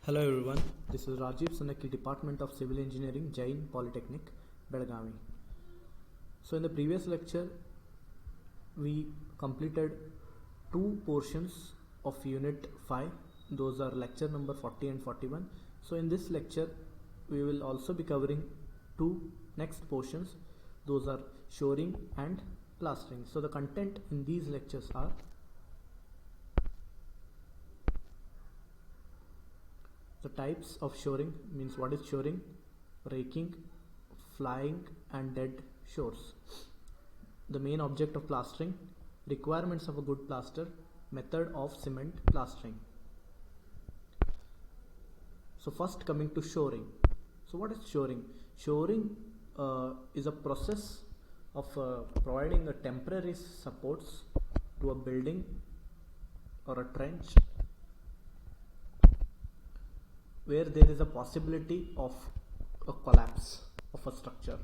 Hello everyone, this is Rajiv Sunaki, Department of Civil Engineering, Jain Polytechnic, Belgavi. So in the previous lecture, we completed two portions of Unit 5. Those are lecture number 40 and 41. So in this lecture, we will also be covering two next portions. Those are shoring and plastering. So the content in these lectures are the types of shoring, means what is shoring, raking, flying and dead shores. The main object of plastering, requirements of a good plaster, method of cement plastering. So first coming to shoring. So what is shoring? Shoring is a process of providing a temporary supports to a building or a trench where there is a possibility of a collapse of a structure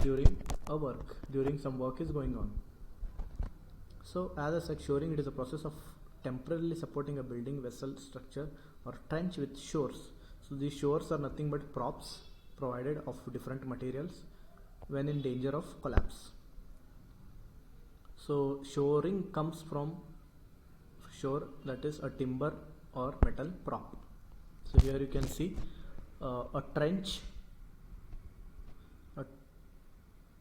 during some work is going on. So as I said, shoring, it is a process of temporarily supporting a building, vessel, structure or trench with shores. So these shores are nothing but props provided of different materials when in danger of collapse. So shoring comes from shore, that is a timber or metal prop. So here you can see a trench.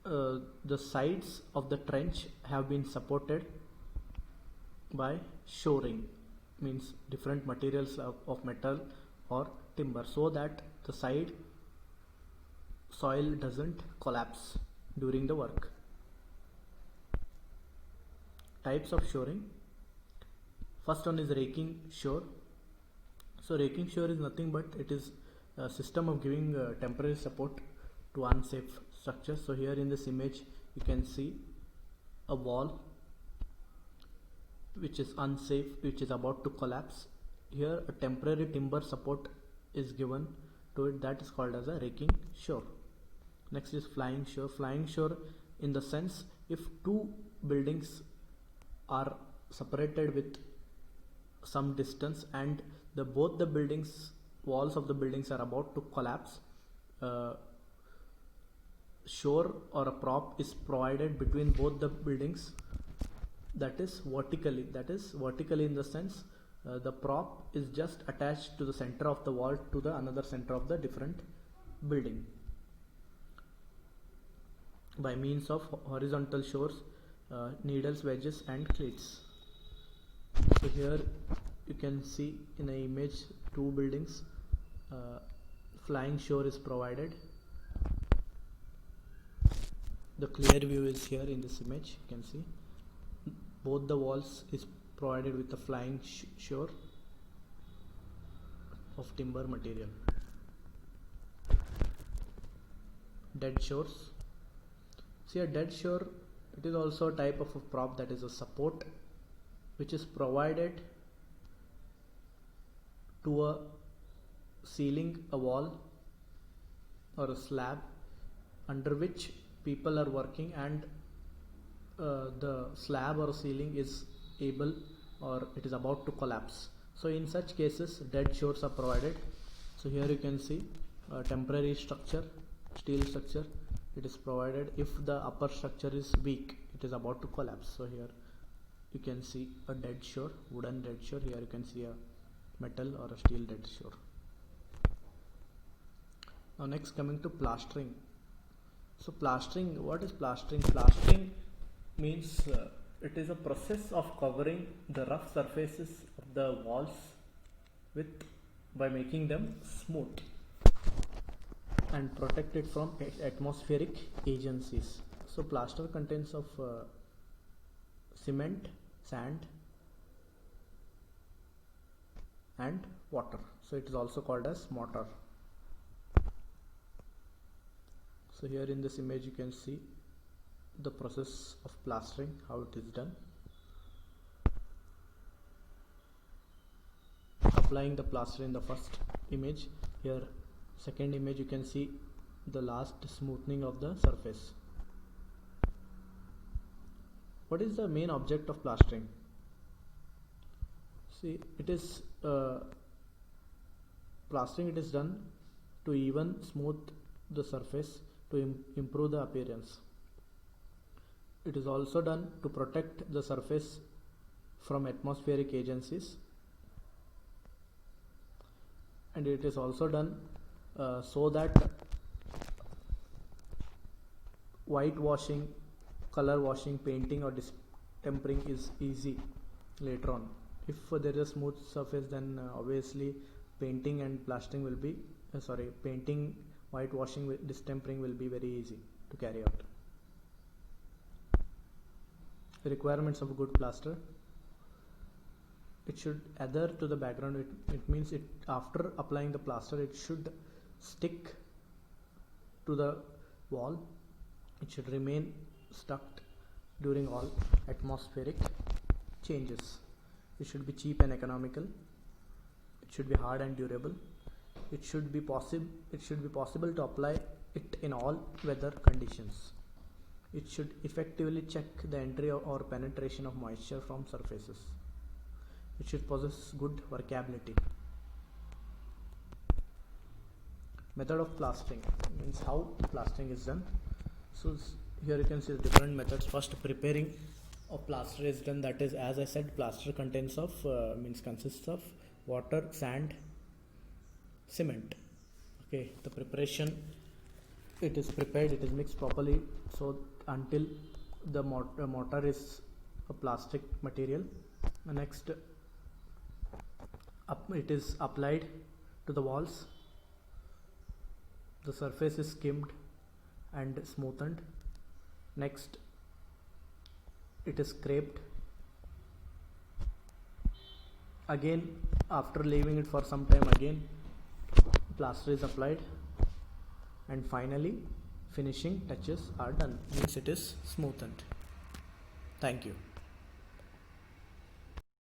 The sides of the trench have been supported by shoring, means different materials of metal or timber, so that the side soil doesn't collapse during the work. Types of shoring. First one is raking shore. So raking shore is nothing but it is a system of giving temporary support to unsafe structures. So here in this image you can see a wall which is unsafe, which is about to collapse. Here a temporary timber support is given to it, that is called as a raking shore. Next is flying shore. Flying shore in the sense, if two buildings are separated with some distance and both the buildings, walls of the buildings are about to collapse, shore or a prop is provided between both the buildings, that is vertically in the sense the prop is just attached to the center of the wall to the another center of the different building by means of horizontal shores, needles, wedges and cleats. So here you can see in the image two buildings, flying shore is provided. The clear view is here in this image. You can see both the walls is provided with a flying shore of timber material. Dead shores. See, a dead shore, it is also a type of a prop, that is a support which is provided to a ceiling, a wall or a slab under which people are working, and the slab or ceiling is able or it is about to collapse. So in such cases dead shores are provided. So here you can see a temporary structure, steel structure, it is provided if the upper structure is weak, it is about to collapse. So here you can see a dead shore, wooden dead shore. Here you can see a metal or a steel dead shore. Now next coming to plastering. So plastering, what is plastering? Plastering means it is a process of covering the rough surfaces of the walls by making them smooth and protected from atmospheric agencies. So plaster contains of cement, sand and water. So it is also called as mortar. So here in this image you can see the process of plastering, how it is done. Applying the plaster in the first image. Here second image you can see the last smoothing of the surface. What is the main object of plastering? See, it is plastering it is done to even smooth the surface to improve the appearance. It is also done to protect the surface from atmospheric agencies, and it is also done so that whitewashing, color washing, painting or distempering is easy later on. If there is a smooth surface, then obviously painting and plastering will be painting, whitewashing, distempering will be very easy to carry out. The requirements of a good plaster: it should adhere to the background. It means it after applying the plaster, it should stick to the wall. It should remain stuck during all atmospheric changes. It should be cheap and economical. It should be hard and durable. It should be possible to apply it in all weather conditions. It should effectively check the entry or penetration of moisture from surfaces. It should possess good workability. Method of plastering means how plastering is done. So here you can see the different methods. First, preparing of plaster is done. That is, as I said, plaster consists of water, sand, cement. Okay, the preparation, it is prepared, it is mixed properly, so until the mortar is a plastic material. Next, it is applied to the walls. The surface is skimmed and smoothened. Next, it is scraped. Again, after leaving it for some time, again plaster is applied, and finally finishing touches are done, means it is smoothened. Thank you.